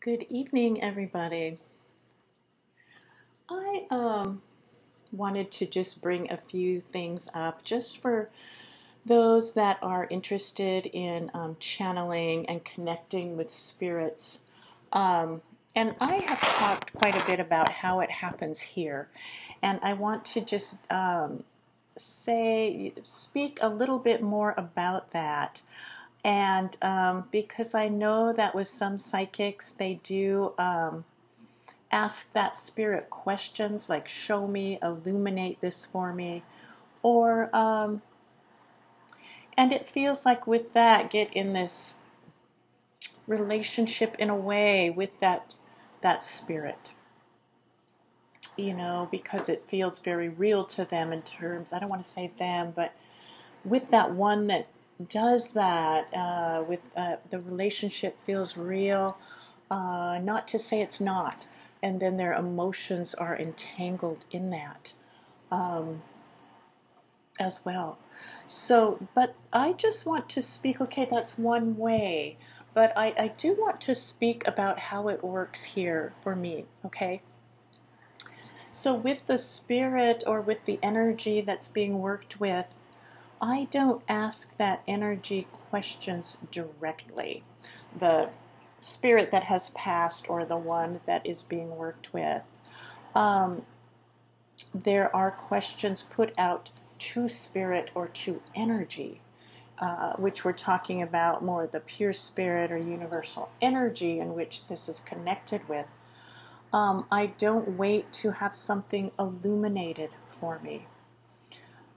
Good evening, everybody. I wanted to just bring a few things up just for those that are interested in channeling and connecting with spirits. Um, and I have talked quite a bit about how it happens here. And I want to just speak a little bit more about that. And because I know that with some psychics, they do ask that spirit questions like, show me, illuminate this for me. Or, and it feels like with that, get in this relationship in a way with that spirit, because it feels very real to them in terms, I don't want to say them, but with that one that does that, the relationship feels real, not to say it's not, and then their emotions are entangled in that as well. So, but I just want to speak, okay, that's one way, but I do want to speak about how it works here for me, okay? So, with the spirit or with the energy that's being worked with, I don't ask that energy questions directly. The spirit that has passed or the one that is being worked with. Um, there are questions put out to spirit or to energy, which we're talking about more the pure spirit or universal energy in which this is connected with. I don't wait to have something illuminated for me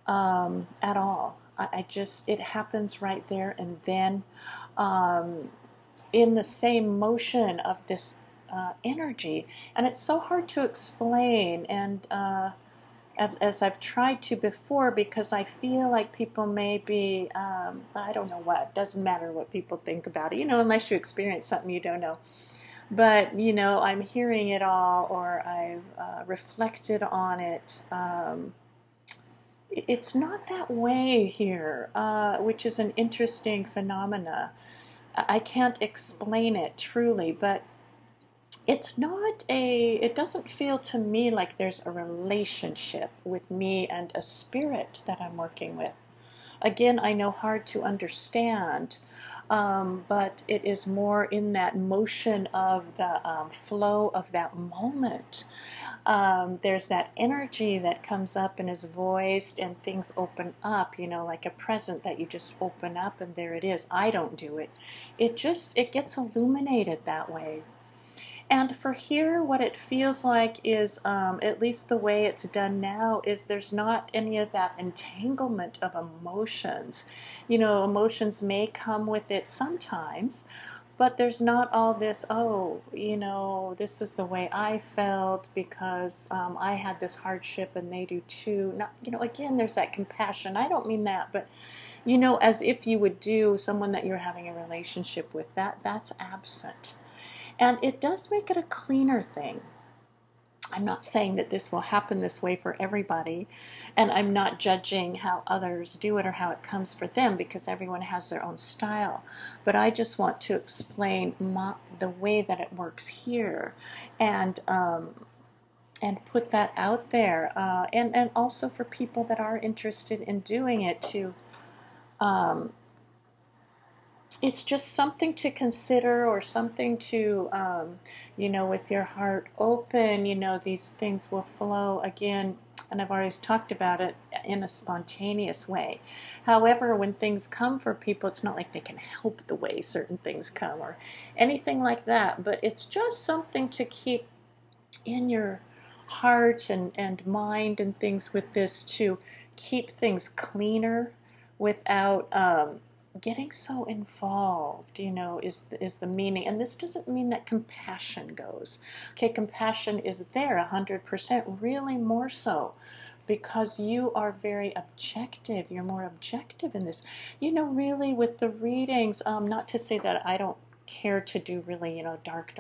at all. I just, it happens right there and then, in the same motion of this energy. And it's so hard to explain. And as I've tried to before, because I feel like people may be, I don't know what, doesn't matter what people think about it, unless you experience something you don't know. But, I'm hearing it all, or I've reflected on it. It's not that way here, which is an interesting phenomena. I can't explain it truly, but it doesn't feel to me like there's a relationship with me and a spirit that I'm working with. Again, I know hard to understand, but it is more in that motion of the flow of that moment. There's that energy that comes up and is voiced, and things open up, like a present that you just open up and there it is. I don't do it. It gets illuminated that way. And for here, what it feels like is, at least the way it's done now, is there's not any of that entanglement of emotions. Emotions may come with it sometimes, but there's not all this, oh, this is the way I felt because I had this hardship and they do too. Not, again, there's that compassion. I don't mean that, but, as if you would do someone that you're having a relationship with, that's absent. And it does make it a cleaner thing. I'm not saying that this will happen this way for everybody, and I'm not judging how others do it or how it comes for them, because everyone has their own style. But I just want to explain the way that it works here, and put that out there, and also for people that are interested in doing it to. It's just something to consider, or something to, with your heart open, these things will flow again. And I've always talked about it in a spontaneous way. However, when things come for people, it's not like they can help the way certain things come or anything like that. But it's just something to keep in your heart and mind and things with this, to keep things cleaner without getting so involved, is the meaning. And this doesn't mean that compassion goes. Okay, compassion is there 100%, really more so, because you are very objective. You're more objective in this. Really with the readings, not to say that I don't care to do really, dark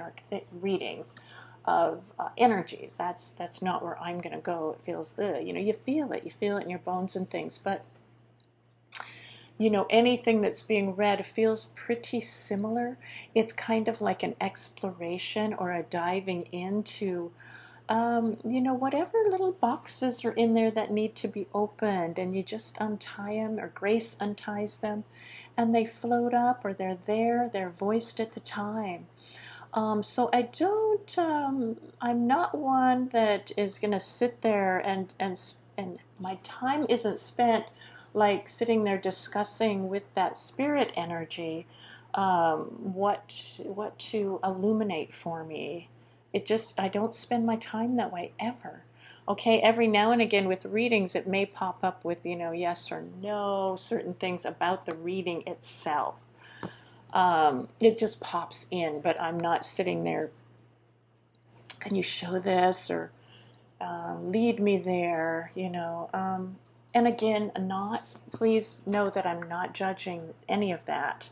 readings of energies. That's not where I'm going to go. It feels, you feel it in your bones and things. But anything that's being read feels pretty similar. It's kind of like an exploration or a diving into, whatever little boxes are in there that need to be opened, and you just untie them, or Grace unties them, and they float up, or they're there, they're voiced at the time. So I'm not one that is going to sit there and my time isn't spent like sitting there discussing with that spirit energy what to illuminate for me. I don't spend my time that way ever. Okay, every now and again with readings, it may pop up with, yes or no, certain things about the reading itself. It just pops in, but I'm not sitting there, can you show this, or lead me there, and again, please know that I'm not judging any of that.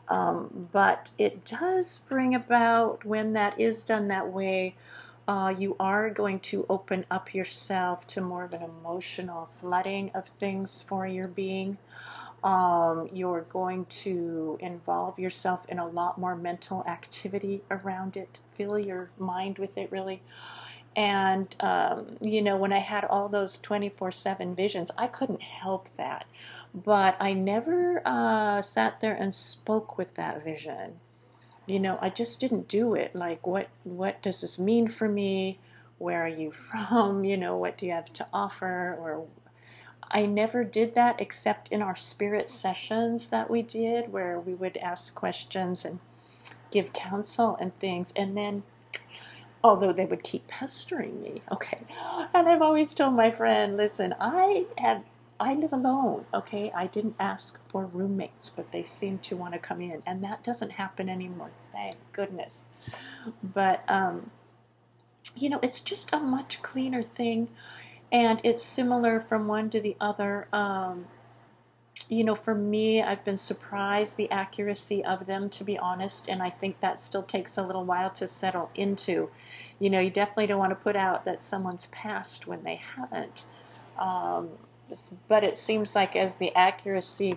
But it does bring about, when that is done that way, you are going to open up yourself to more of an emotional flooding of things for your being. You're going to involve yourself in a lot more mental activity around it. Fill your mind with it, really. And, when I had all those 24/7 visions, I couldn't help that. But I never sat there and spoke with that vision. I just didn't do it. Like, what does this mean for me? Where are you from? What do you have to offer? Or I never did that except in our spirit sessions that we did, where we would ask questions and give counsel and things. And then, although they would keep pestering me, okay. And I've always told my friend, listen, I live alone, okay. I didn't ask for roommates, but they seem to want to come in, and that doesn't happen anymore. Thank goodness. But it's just a much cleaner thing. And it's similar from one to the other. For me, I've been surprised the accuracy of them, to be honest, and I think that still takes a little while to settle into. You definitely don't want to put out that someone's passed when they haven't. But it seems like as the accuracy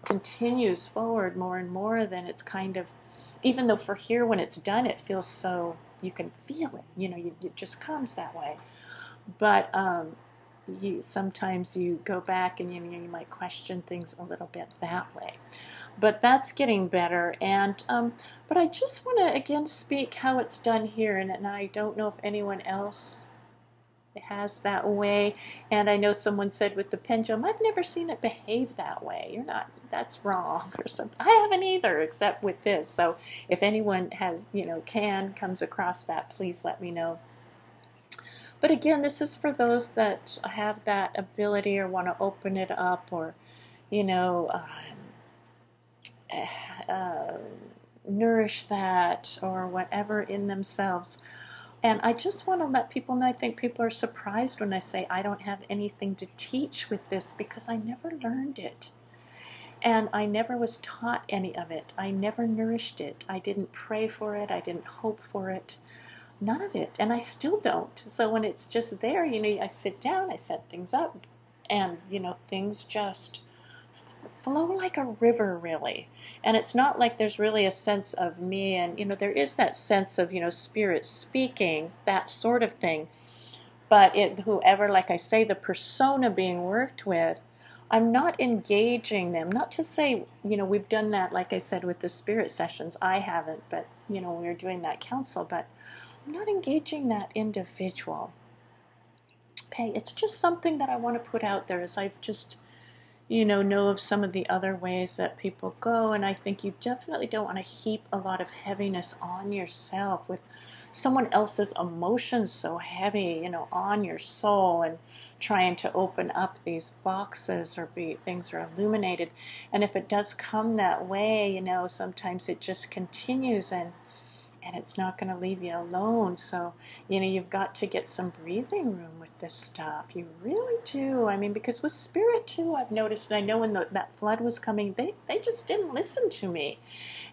continues forward more and more, then it's kind of, even though for here when it's done, it feels so, you can feel it, it just comes that way. But sometimes you go back and you might question things a little bit that way. But that's getting better. And but I just want to again speak how it's done here, and I don't know if anyone else has that way. And I know someone said with the pendulum, I've never seen it behave that way. That's wrong or something. I haven't either, except with this. So if anyone has, comes across that, please let me know. But again, this is for those that have that ability or want to open it up, or, nourish that or whatever in themselves. And I just want to let people know, I think people are surprised when I say I don't have anything to teach with this, because I never learned it. And I never was taught any of it. I never nourished it. I didn't pray for it. I didn't hope for it. None of it. And I still don't. So when it's just there, I sit down, I set things up, and, things just flow like a river, really. And it's not like there's really a sense of me, and, there is that sense of, spirit speaking, that sort of thing. But whoever, like I say, the persona being worked with, I'm not engaging them. Not to say, we've done that, like I said, with the spirit sessions. I haven't, but, we were doing that counsel, but I'm not engaging that individual. Okay, it's just something that I want to put out there, as I've just, know of some of the other ways that people go, and I think you definitely don't want to heap a lot of heaviness on yourself with someone else's emotions so heavy, on your soul, and trying to open up these boxes or things are illuminated. And if it does come that way, sometimes it just continues, and it's not going to leave you alone. So, you've got to get some breathing room with this stuff. You really do. I mean, because with spirit too, I've noticed, and I know when that flood was coming, they just didn't listen to me.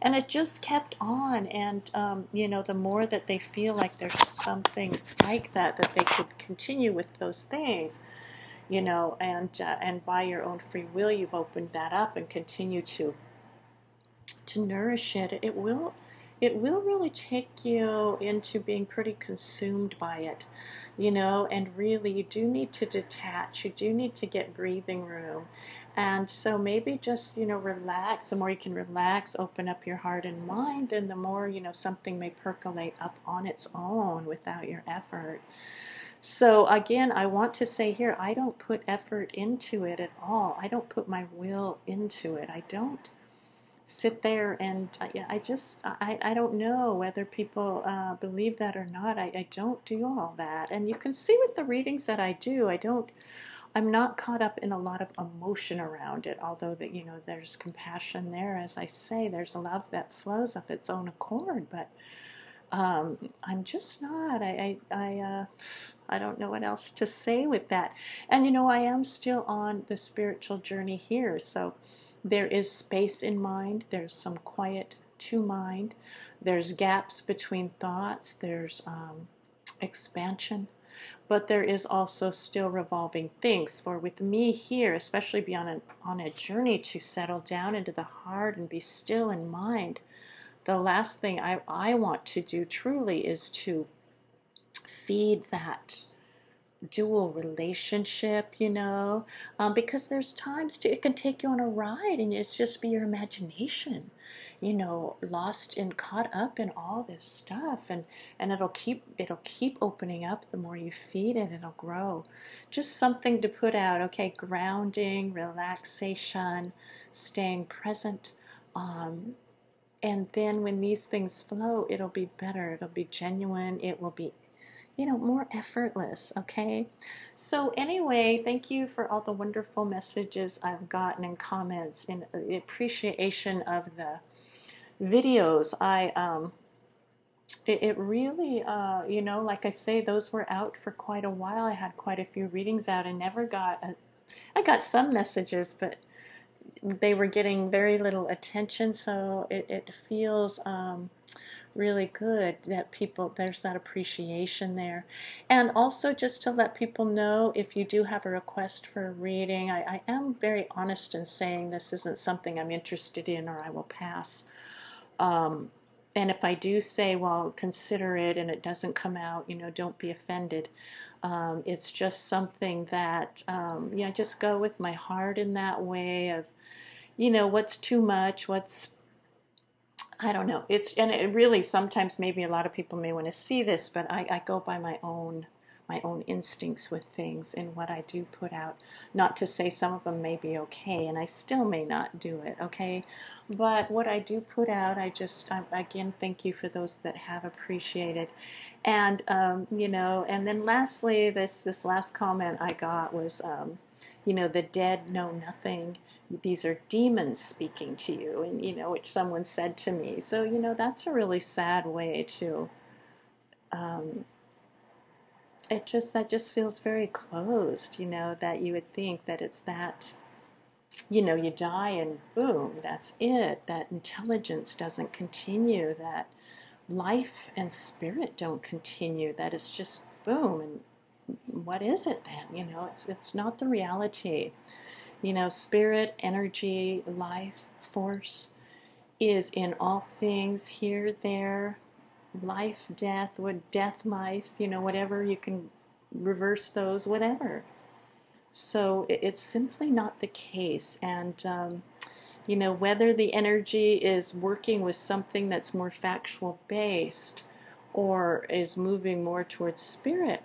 And it just kept on. And, the more that they feel like there's something like that they could continue with those things, and by your own free will, you've opened that up and continue to nourish it. It will really take you into being pretty consumed by it, and really you do need to detach. You do need to get breathing room. And so maybe just, relax. The more you can relax, open up your heart and mind, then the more, something may percolate up on its own without your effort. So again, I want to say here, I don't put effort into it at all. I don't put my will into it. I don't sit there and I don't know whether people believe that or not. I don't do all that. And you can see with the readings that I do, I'm not caught up in a lot of emotion around it, although that, there's compassion there. As I say, there's love that flows of its own accord, but I'm just not. I don't know what else to say with that. And I am still on the spiritual journey here, so there is space in mind. There's some quiet to mind. There's gaps between thoughts. There's expansion. But there is also still revolving things. For with me here, especially be on a journey to settle down into the heart and be still in mind, the last thing I want to do truly is to feed that dual relationship, because there's times it can take you on a ride and it's just be your imagination, lost and caught up in all this stuff, and it'll keep opening up. The more you feed it, it'll grow. Just something to put out. Okay, grounding, relaxation, staying present. And then when these things flow, it'll be better. It'll be genuine. It will be more effortless, okay? So anyway, thank you for all the wonderful messages I've gotten and comments in appreciation of the videos. It really, like I say, those were out for quite a while. I had quite a few readings out and I got some messages, but they were getting very little attention, so it feels really good that there's that appreciation there. And also just to let people know, if you do have a request for a reading, I am very honest in saying this isn't something I'm interested in or I will pass. And if I do say, well, consider it, and it doesn't come out, don't be offended. It's just something that, just go with my heart in that way of, what's too much, I don't know. And it really, sometimes maybe a lot of people may want to see this, but I go by my own instincts with things and what I do put out. Not to say some of them may be okay, and I still may not do it, okay? But what I do put out, again, thank you for those that have appreciated. And, and then lastly, this last comment I got was, the dead know nothing. These are demons speaking to you, and which someone said to me. So that's a really sad way to that just feels very closed, that you would think that it's that, you die and boom, that's it, that intelligence doesn't continue, that life and spirit don't continue, that it's just boom. And what is it then? It's not the reality. Spirit, energy, life, force is in all things, here, there, life, death, life, whatever, you can reverse those, whatever. So it's simply not the case. And, whether the energy is working with something that's more factual based or is moving more towards spirit,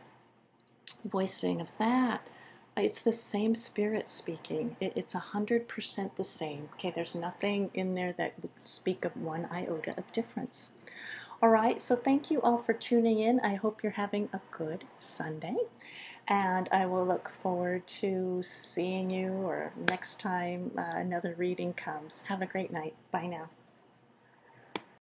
voicing of that, it's the same spirit speaking. It's 100% the same. Okay, there's nothing in there that would speak of one iota of difference. All right, so thank you all for tuning in. I hope you're having a good Sunday, and I will look forward to seeing you or next time another reading comes. Have a great night. Bye now.